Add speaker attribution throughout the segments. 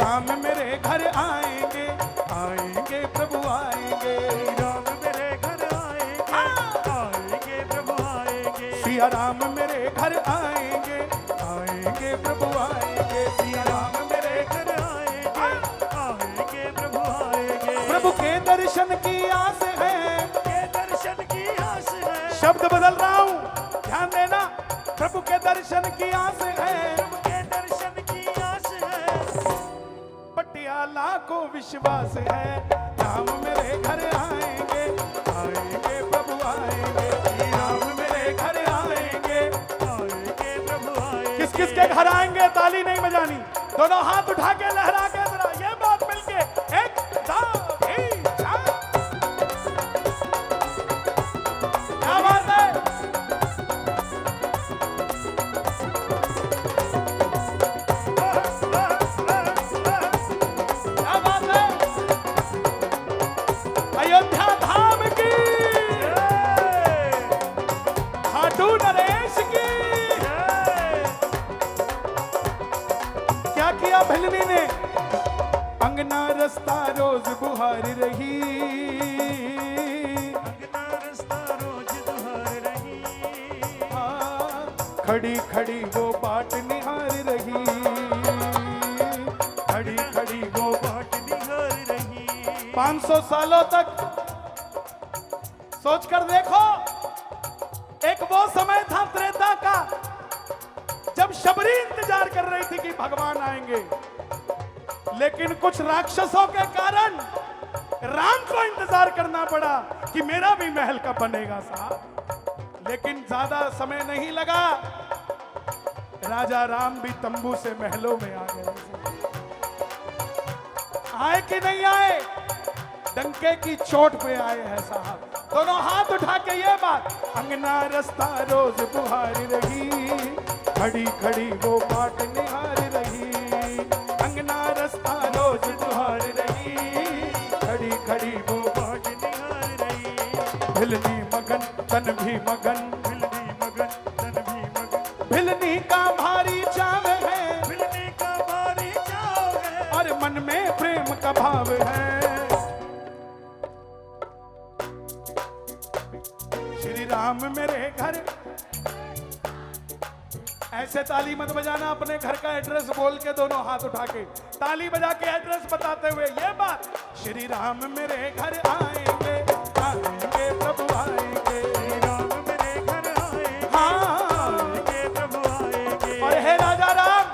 Speaker 1: राम मेरे घर आएंगे, आएंगे प्रभु आएंगे।
Speaker 2: राम मेरे घर आएंगे, आएंगे प्रभु आएंगे।
Speaker 1: सिया राम मेरे घर आएंगे, आएंगे प्रभु आएंगे। सिया राम मेरे घर
Speaker 2: आएंगे, आएंगे प्रभु आएंगे।
Speaker 1: प्रभु के दर्शन की आस है,
Speaker 2: के दर्शन की आस है।
Speaker 1: शब्द बदल रहा हूँ, ध्यान देना। प्रभु के दर्शन की आस है,
Speaker 2: प्रभु के दर्शन की आस है।
Speaker 1: पटियाला को विश्वास है, राम मेरे घर आएंगे, आएंगे प्रभु आएंगे। राम मेरे घर आएंगे,
Speaker 2: आएंगे प्रभु आएंगे।
Speaker 1: किस किस के घर आएंगे? ताली नहीं बजानी, दोनों हाथ उठा के लहरा के जरा ये बात मिलके एक दो तीन चार। क्या बात है? क्या बात है? अयोध्या धाम की, खाटू नरेश की। क्या किया भिलनी ने? अंगना रस्ता रोज बुहारी रही,
Speaker 2: अंगना रास्ता रोज दुहार रही।
Speaker 1: खड़ी खड़ी वो बाट निहार रही, खड़ी खड़ी वो
Speaker 2: बाट निहार रही।
Speaker 1: 500 सालों तक सोच कर देखो, एक वो समय था त्रेता का जब शबरी इंतजार कर रही थी कि भगवान आएंगे, लेकिन कुछ राक्षसों के कारण राम को इंतजार करना पड़ा कि मेरा भी महल कब बनेगा साहब। लेकिन ज्यादा समय नहीं लगा, राजा राम भी तंबू से महलों में आ गए। आए कि नहीं आए? डंके की चोट पे आए हैं साहब। दोनों हाथ उठा के ये बात, अंगना रस्ता रोज बुहारी रही, खड़ी खड़ी वो बाट निहार रही। अंगना रस्ता रोज बुहार रही, खड़ी खड़ी वो बाट निहार रही। भिलनी मगन तन भी मगन,
Speaker 2: भिलनी मगन तन भी मगन।
Speaker 1: भिलनी का भारी चाव है,
Speaker 2: भिलनी का भारी चाव है।
Speaker 1: और मन में प्रेम का भाव है। श्री राम मेरे घर। ऐसे ताली मत बजाना, अपने घर का एड्रेस बोल के दोनों हाथ उठा के ताली बजा के एड्रेस बताते हुए ये बात, श्री राम मेरे घर आएंगे, आएंगे प्रभु आएंगे।
Speaker 2: राम मेरे घर आएंगे,
Speaker 1: हाँ,
Speaker 2: आएंगे प्रभु आएंगे।
Speaker 1: और हे राजा राम,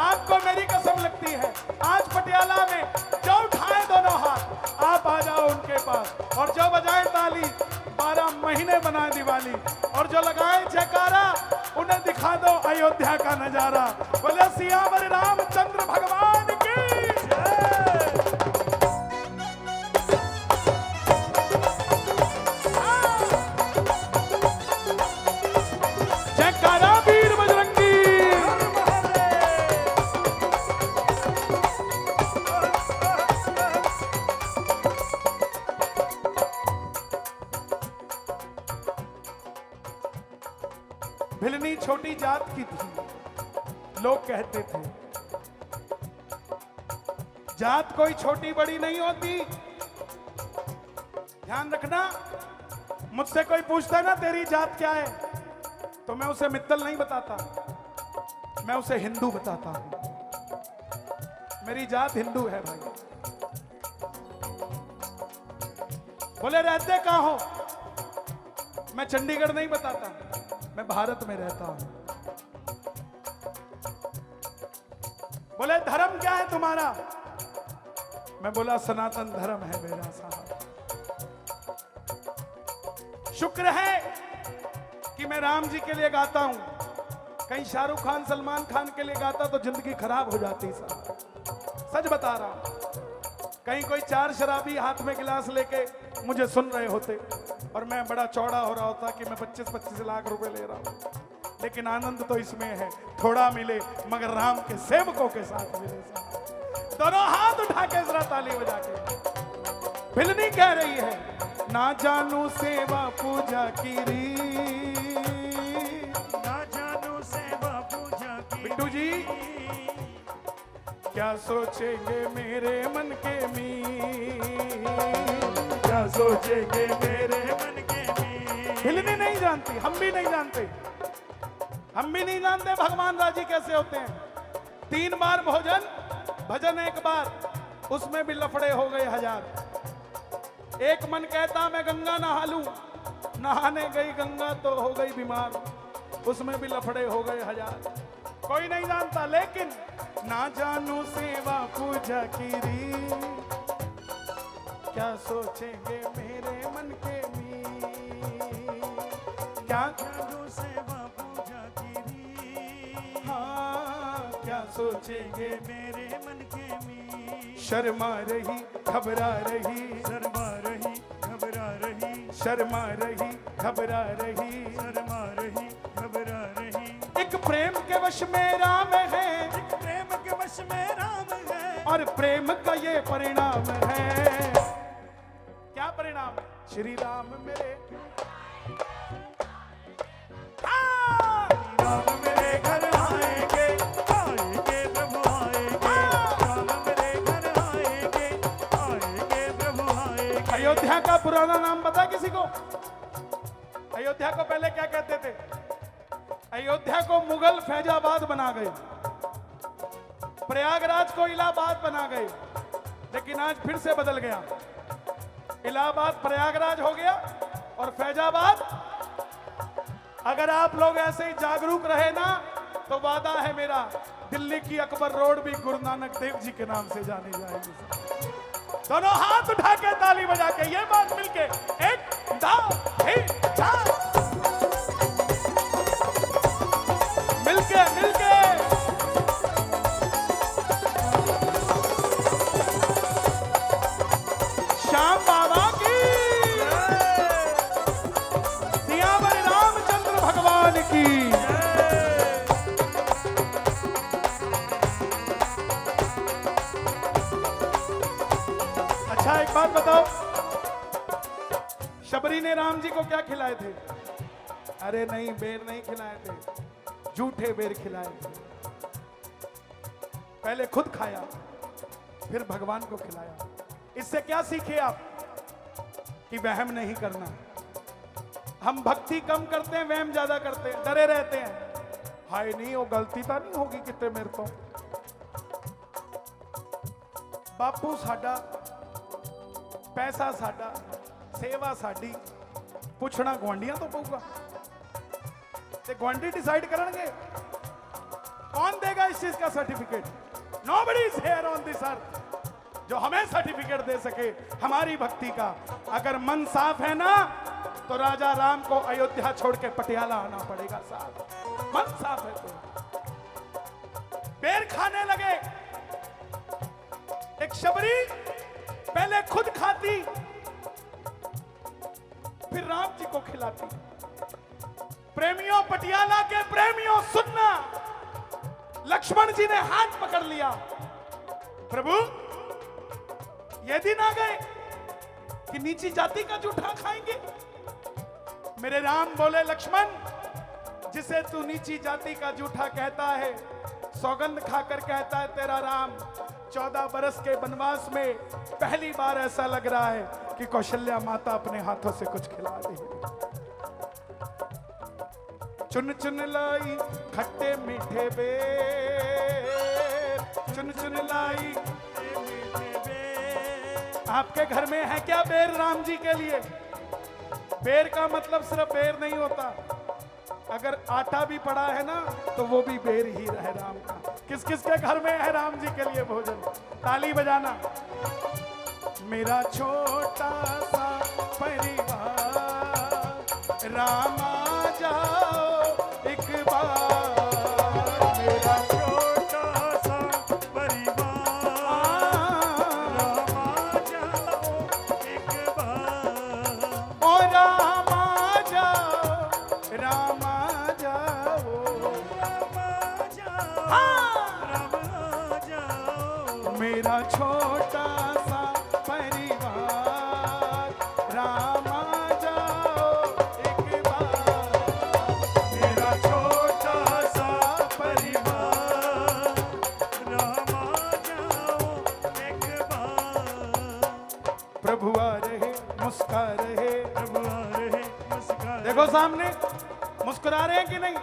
Speaker 1: आपको मेरी कसम लगती है, आज पटियाला में जो उठाए दोनों हाथ, आप आ जाओ उनके पास, और जो बजाए ताली, 12 महीने बनाए दिवाली, और जो लगाए जयकारा, उन्हें दिखा दो अयोध्या का नजारा। बोले सियावर रामचंद्र भगवान की जय। जयकारा वीर बजरंगी। भिलनी छोटी जात की थी, लोग कहते थे। जात कोई छोटी बड़ी नहीं होती, ध्यान रखना। मुझसे कोई पूछता है ना तेरी जात क्या है, तो मैं उसे मित्तल नहीं बताता, मैं उसे हिंदू बताता हूं। मेरी जात हिंदू है भाई। बोले रहते कहां हो? मैं चंडीगढ़ नहीं बताता, मैं भारत में रहता हूं। बोले धर्म क्या है तुम्हारा? मैं बोला सनातन धर्म है मेरा साहब। शुक्र है कि मैं राम जी के लिए गाता हूं, कहीं शाहरुख खान सलमान खान के लिए गाता तो जिंदगी खराब हो जाती साहब, सच बता रहा हूं। कहीं कोई 4 शराबी हाथ में गिलास लेके मुझे सुन रहे होते और मैं बड़ा चौड़ा हो रहा होता कि मैं 25-25 लाख रुपए ले रहा हूं, लेकिन आनंद तो इसमें है, थोड़ा मिले मगर राम के सेवकों के साथ मिले साहब। दोनों हाथ उठा के जरा ताली बजा के। भिलनी कह रही है, ना जानू सेवा पूजा की रीत,
Speaker 2: ना जानू सेवा पूजा की।
Speaker 1: बिट्टू जी क्या सोचेंगे मेरे मन के
Speaker 2: क्या सोचेंगे मेरे मन के मीत।
Speaker 1: हिलनी नहीं जानती, हम भी नहीं जानते, हम भी नहीं जानते भगवान राजी कैसे होते हैं। 3 बार भोजन, भजन 1 बार, उसमें भी लफड़े हो गए 1000। एक मन कहता मैं गंगा नहा लूं, नहाने गई गंगा तो हो गई बीमार, उसमें भी लफड़े हो गए 1000। कोई नहीं जानता, लेकिन ना जानू सेवा पूजा की रीत, क्या सोचेंगे मेरे मन के मीत, क्या
Speaker 2: जानू सेवा पूजा की रीत।
Speaker 1: हाँ, क्या सोचेंगे
Speaker 2: मेरे मन के मीत।
Speaker 1: शर्मा रही घबरा रही,
Speaker 2: शर्मा रही घबरा रही,
Speaker 1: शर्मा रही घबरा रही,
Speaker 2: शर्मा रही घबरा रही।
Speaker 1: एक प्रेम के वश में राम है,
Speaker 2: एक प्रेम के वश में राम है,
Speaker 1: और प्रेम का ये परिणाम है। क्या परिणाम? श्री राम मेरे, हाँ!
Speaker 2: राम मेरे घर आएंगे, आएंगे प्रभु आएंगे। राम मेरे घर आएंगे, आएंगे प्रभु आएंगे।
Speaker 1: अयोध्या का पुराना नाम पता किसी को? अयोध्या को पहले क्या कहते थे? अयोध्या को मुगल फैजाबाद बना गए, प्रयागराज को इलाहाबाद बना गए, लेकिन आज फिर से बदल गया। इलाहाबाद प्रयागराज हो गया और फैजाबाद। अगर आप लोग ऐसे ही जागरूक रहे ना, तो वादा है मेरा, दिल्ली की अकबर रोड भी गुरु नानक देव जी के नाम से जानी जाएगी। दोनों हाथ उठा के ताली बजा के ये बात मिलके, 1 2 3 4, मिलके मिलके श्याम बाबा की, सियावर रामचंद्र भगवान की। अच्छा एक बात बताओ, शबरी ने राम जी को क्या खिलाए थे? अरे नहीं, बेर नहीं खिलाए थे, झूठे बेर खिलाए थे। पहले खुद खाया, फिर भगवान को खिलाया। इससे क्या सीखे आप? कि वहम नहीं करना। हम भक्ति कम करते हैं, वहम ज्यादा करते हैं, डरे रहते हैं। हाय नहीं, वो गलती तो नहीं होगी कितने मेरे को। बापू साडा, पैसा साडा, सेवा साडी, पुछना गुआंढियां तो पऊगा। ते गुआंढी डिसाइड करेंगे। कौन देगा इस चीज का certificate? Nobody is here on this earth जो हमें सर्टिफिकेट दे सके हमारी भक्ति का। अगर मन साफ है ना, तो राजा राम को अयोध्या छोड़ के पटियाला आना पड़ेगा साहब। मन साफ है तो। बेर खाने लगे। एक शबरी पहले खुद खाती, फिर राम जी को खिलाती। प्रेमियों, पटियाला के प्रेमियों सुनना, लक्ष्मण जी ने हाथ पकड़ लिया। प्रभु, ये दिन आ गए कि नीची जाति का जूठा खाएंगे। मेरे राम बोले, लक्ष्मण, जिसे तू नीची जाति का जूठा कहता है, सौगंध खाकर कहता है तेरा राम 14 बरस के वनवास में पहली बार ऐसा लग रहा है कि कौशल्या माता अपने हाथों से कुछ खिला रही है। चुन चुन लाई खट्टे मीठे बेर, चुन चुन लाई मीठे बेर। आपके घर में है क्या बेर राम जी के लिए? बेर का मतलब सिर्फ बेर नहीं होता, अगर आटा भी पड़ा है ना, तो वो भी बेर ही है राम का। किस किस के घर में है राम जी के लिए भोजन? ताली बजाना। मेरा छोटा सा परिवार, रामा जाओ एक बार। मेरा
Speaker 2: छोटा सा परिवार, रामा जाओ एक बार।
Speaker 1: ओ रामा जाओ, रामा जाओ,
Speaker 2: रामा जाओ,
Speaker 1: हाँ।
Speaker 2: रामा जाओ।
Speaker 1: मेरा छोटा सा परिवार, रामा जाओ एक बार।
Speaker 2: मेरा छोटा सा परिवार, रामा
Speaker 1: प्रभु आ रहे मुस्कुरा रहे।
Speaker 2: प्रभु आ रहे मुस्कुरा रहे।
Speaker 1: देखो सामने मुस्कुरा रहे हैं कि नहीं?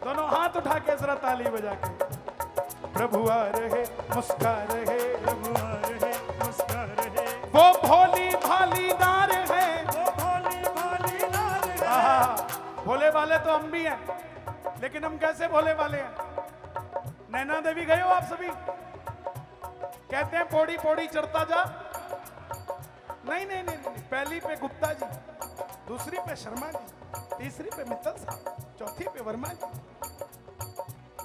Speaker 1: दोनों हाथ उठा के जरा ताली बजा के। प्रभु आ रहे मुस्कुरा रहे।
Speaker 2: प्रभु आ रहे मुस्कुरा रहे।
Speaker 1: वो भोली भाली नार है।
Speaker 2: वो भोली भाली नार है।
Speaker 1: आहा, भोले वाले तो हम भी हैं, लेकिन हम कैसे भोले वाले हैं? नैना देवी गए हो आप सभी? कहते हैं पौड़ी पौड़ी चढ़ता जा। नहीं नहीं नहीं नहीं, पहली पे गुप्ता जी, दूसरी पे शर्मा जी, तीसरी पे मित्तल साहब, चौथी पे वर्मा जी।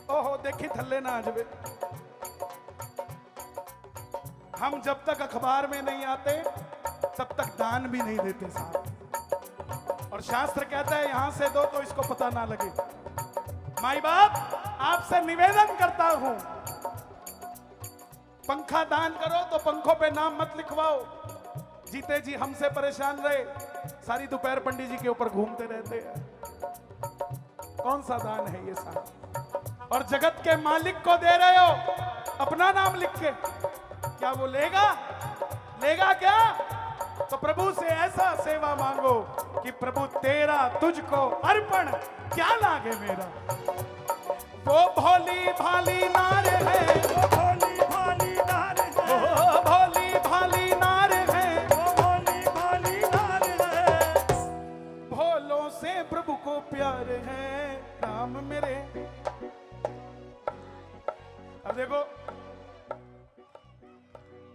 Speaker 1: ओहो देखी थल्ले ना आजबे। हम जब तक अखबार में नहीं आते तब तक दान भी नहीं देते साहब। और शास्त्र कहता है यहां से दो तो इसको पता ना लगे। माई बाप आपसे निवेदन करता हूं, पंखा दान करो तो पंखों पे नाम मत लिखवाओ। जीते जी हमसे परेशान रहे, सारी दोपहर पंडित जी के ऊपर घूमते रहते हैं। कौन सा दान है ये साहब? और जगत के मालिक को दे रहे हो अपना नाम लिख के, क्या वो लेगा? लेगा क्या? तो प्रभु से ऐसा सेवा मांगो कि प्रभु तेरा तुझको अर्पण क्या लागे मेरा। वो भोली भाली नार है।
Speaker 2: वो भोली भाली नार है।
Speaker 1: वो भोली भाली नार है।
Speaker 2: वो भोली भाली नार है।
Speaker 1: भोलों से प्रभु को प्यार है राम मेरे। अब देखो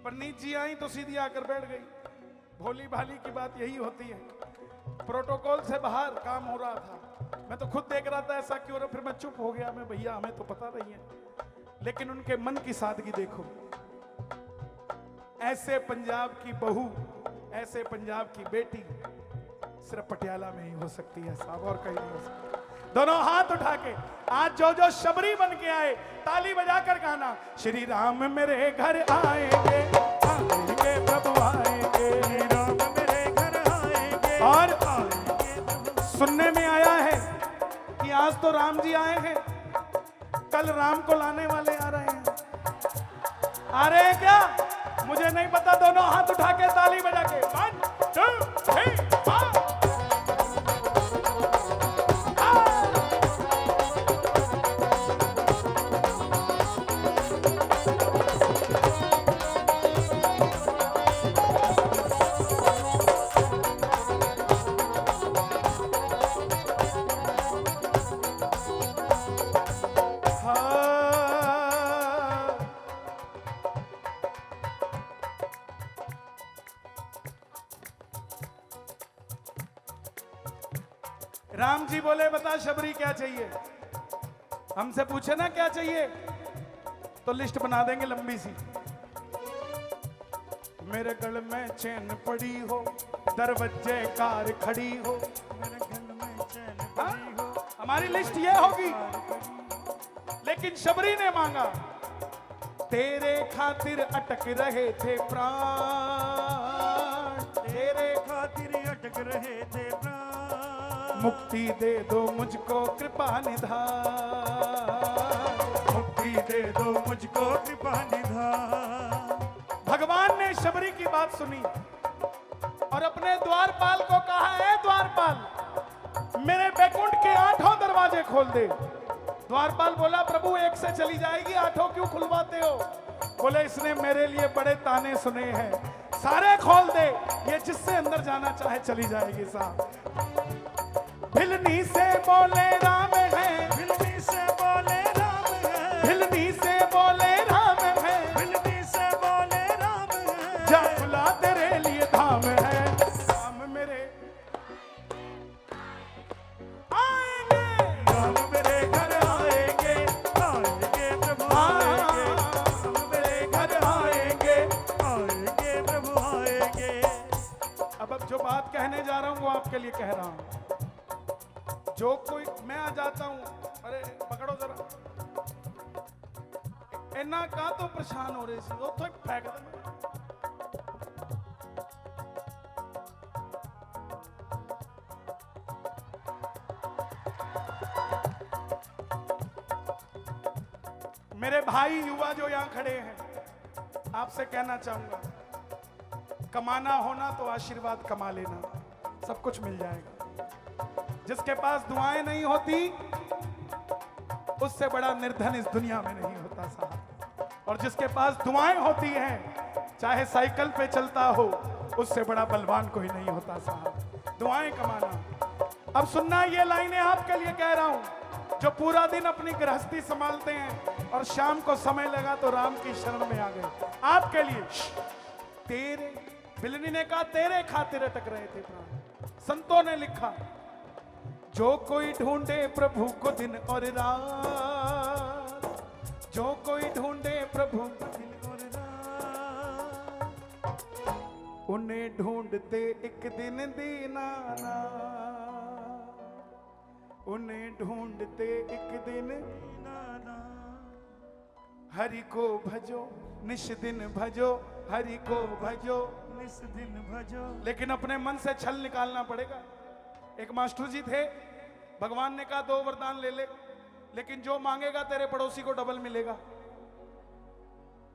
Speaker 1: पंडित जी आई तो सीधी आकर बैठ गई। भोली भाली की बात यही होती है। प्रोटोकॉल से बाहर काम हो रहा था, मैं तो खुद देख रहा था ऐसा क्यों रहा, फिर मैं चुप हो गया। मैं भैया हमें तो पता नहीं है, लेकिन उनके मन की सादगी देखो। ऐसे पंजाब की बहू, ऐसे पंजाब की बेटी सिर्फ पटियाला में ही हो सकती है साहब, और कहीं नहीं हो सकती। दोनों हाथ उठा के आज जो जो शबरी बन के आए ताली बजाकर गाना, श्री राम मेरे घर आएंगे, आएंगे प्रभु आएंगे।
Speaker 2: श्री राम मेरे घर आएंगे।
Speaker 1: और
Speaker 2: आएंगे।
Speaker 1: सुनने में आया है कि आज तो राम जी आए हैं, कल राम को लाने वाले आ रहे हैं। आ रहे हैं क्या? मुझे नहीं पता। दोनों हाथ उठा के ताली बजा के 1 2 3 4। राम जी बोले बता शबरी क्या चाहिए? हमसे पूछे ना क्या चाहिए तो लिस्ट बना देंगे लंबी सी। मेरे गल में चैन पड़ी हो, दरवाजे कार खड़ी हो।
Speaker 2: मेरे गल में चैन
Speaker 1: हाँ?
Speaker 2: पड़ी हो।
Speaker 1: हमारी लिस्ट ये होगी, लेकिन शबरी ने मांगा तेरे खातिर अटक रहे थे प्राण,
Speaker 2: तेरे खातिर अटक रहे थे प्राण।
Speaker 1: मुक्ति दे दो मुझको कृपा निधान, मुक्ति दे दो मुझको।
Speaker 2: कृपा निधान।
Speaker 1: भगवान ने शबरी की बात सुनी और अपने द्वारपाल को कहा, है द्वारपाल मेरे बैकुंठ के 8 दरवाजे खोल दे। द्वारपाल बोला प्रभु एक से चली जाएगी, 8 क्यों खुलवाते हो? बोले इसने मेरे लिए बड़े ताने सुने हैं, सारे खोल दे, ये जिससे अंदर जाना चाहे चली जाएगी साहब। भिलनी से बोले राम है,
Speaker 2: भिलनी से बोले राम है।
Speaker 1: भिलनी से बोले राम है,
Speaker 2: भिलनी से बोले राम है।
Speaker 1: जा खुला तेरे लिए धाम है। राम मेरे आएंगे,
Speaker 2: राम मेरे घर आएंगे, आएंगे प्रभु आएंगे।
Speaker 1: राम मेरे घर आएंगे।
Speaker 2: आएंगे प्रभु आएंगे।
Speaker 1: अब जो बात कहने जा रहा हूं वो आपके लिए कह रहा हूं। जो कोई मैं आ जाता हूं, अरे पकड़ो जरा, इन्ना का तो परेशान हो रहे सी, वो तो फेंक दे। मेरे भाई युवा जो यहां खड़े हैं, आपसे कहना चाहूंगा कमाना होना तो आशीर्वाद कमा लेना, सब कुछ मिल जाएगा। जिसके पास दुआएं नहीं होती उससे बड़ा निर्धन इस दुनिया में नहीं होता साहब, और जिसके पास दुआएं होती हैं चाहे साइकिल पे चलता हो उससे बड़ा बलवान कोई नहीं होता साहब। दुआएं कमाना। अब सुनना, ये लाइनें आपके लिए कह रहा हूं जो पूरा दिन अपनी गृहस्थी संभालते हैं और शाम को समय लगा तो राम की शरण में आ गए। आपके लिए तेरे, बिलनी ने कहा तेरे खातिर अटक रहे थे प्राण। संतों ने लिखा, जो कोई ढूंढे प्रभु को दिन और रात, जो कोई ढूंढे प्रभु को दिन और रात, उन्हें ढूंढते एक दिन दीनाना, उन्हें ढूंढते एक दिन दीनाना। हरि को भजो निश दिन भजो, हरि को भजो निश दिन भजो। लेकिन अपने मन से छल निकालना पड़ेगा। एक मास्टर जी थे, भगवान ने कहा 2 वरदान ले ले, लेकिन जो मांगेगा तेरे पड़ोसी को डबल मिलेगा।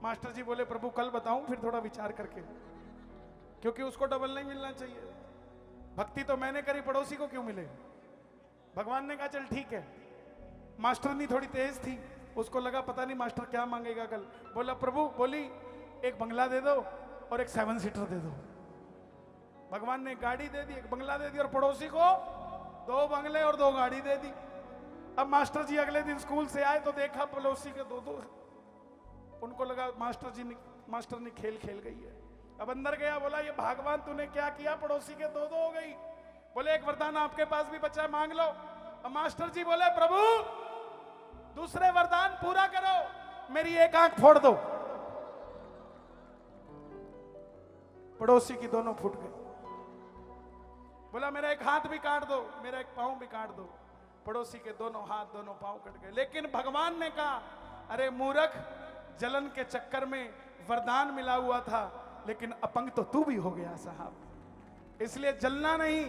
Speaker 1: मास्टर जी बोले प्रभु कल बताऊं, फिर थोड़ा विचार करके, क्योंकि उसको डबल नहीं मिलना चाहिए। भक्ति तो मैंने करी, पड़ोसी को क्यों मिले? भगवान ने कहा चल ठीक है। मास्टरनी थोड़ी तेज थी, उसको लगा पता नहीं मास्टर क्या मांगेगा कल। बोला प्रभु, बोली एक बंगला दे दो और एक 7 सीटर दे दो। भगवान ने गाड़ी दे दी, एक बंगला दे दी, और पड़ोसी को 2 बंगले और 2 गाड़ी दे दी। अब मास्टर जी अगले दिन स्कूल से आए तो देखा पड़ोसी के 2-2। उनको लगा मास्टर ने खेल खेल गई है। अब अंदर गया, बोला ये भगवान तूने क्या किया, पड़ोसी के 2-2 हो गई। बोले एक वरदान आपके पास भी बचा है, मांग लो। अब मास्टर जी बोले प्रभु दूसरे वरदान पूरा करो, मेरी एक आंख फोड़ दो। पड़ोसी की दोनों फूट गई। बोला मेरा एक हाथ भी काट दो, मेरा एक पांव भी काट दो। पड़ोसी के दोनों हाथ दोनों पांव कट गए। लेकिन भगवान ने कहा अरे मूर्ख, जलन के चक्कर में वरदान मिला हुआ था, लेकिन अपंग तो तू भी हो गया साहब। इसलिए जलना नहीं,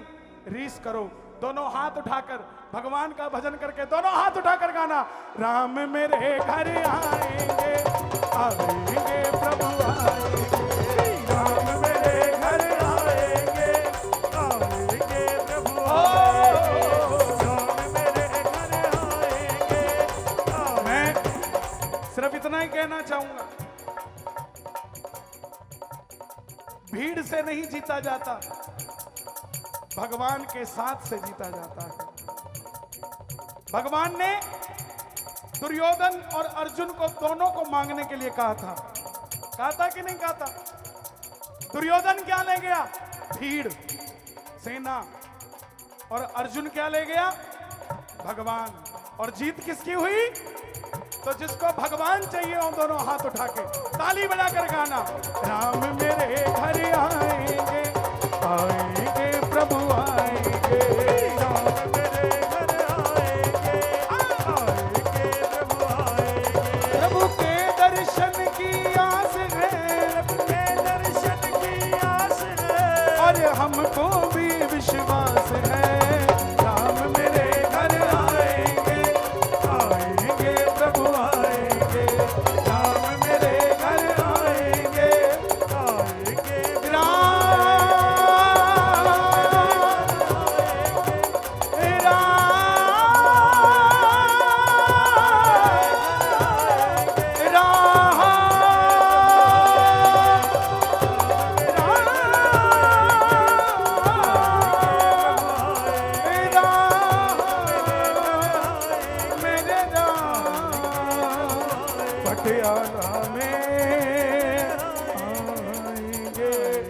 Speaker 1: रीस करो। दोनों हाथ उठाकर भगवान का भजन करके, दोनों हाथ उठाकर गाना, राम मेरे घर आएंगे, आएंगे प्रभु आएंगे,
Speaker 2: राम मेरे घर आएंगे, आएंगे प्रभु आएंगे, राम मेरे घर आएंगे।
Speaker 1: मैं सिर्फ इतना ही कहना चाहूंगा, भीड़ से नहीं जीता जाता, भगवान के साथ से जीता जाता है। भगवान ने दुर्योधन और अर्जुन को दोनों को मांगने के लिए कहा था कि नहीं कहा था? दुर्योधन क्या ले गया? भीड़, सेना। और अर्जुन क्या ले गया? भगवान। और जीत किसकी हुई? तो जिसको भगवान चाहिए हो दोनों हाथ उठा के ताली बजाकर गाना, राम मेरे घर आएंगे, आएंगे प्रभु आएंगे,
Speaker 2: राम मेरे घर आएंगे, आएंगे प्रभु आएंगे।
Speaker 1: प्रभु के दर्शन की आस है,
Speaker 2: प्रभु के दर्शन की आस है,
Speaker 1: और हमको भी विश्वास है। राम मेरे घर आएंगे, आएंगे प्रभु आएंगे, राम मेरे घर आएंगे,
Speaker 2: आएंगे
Speaker 1: पटियाला में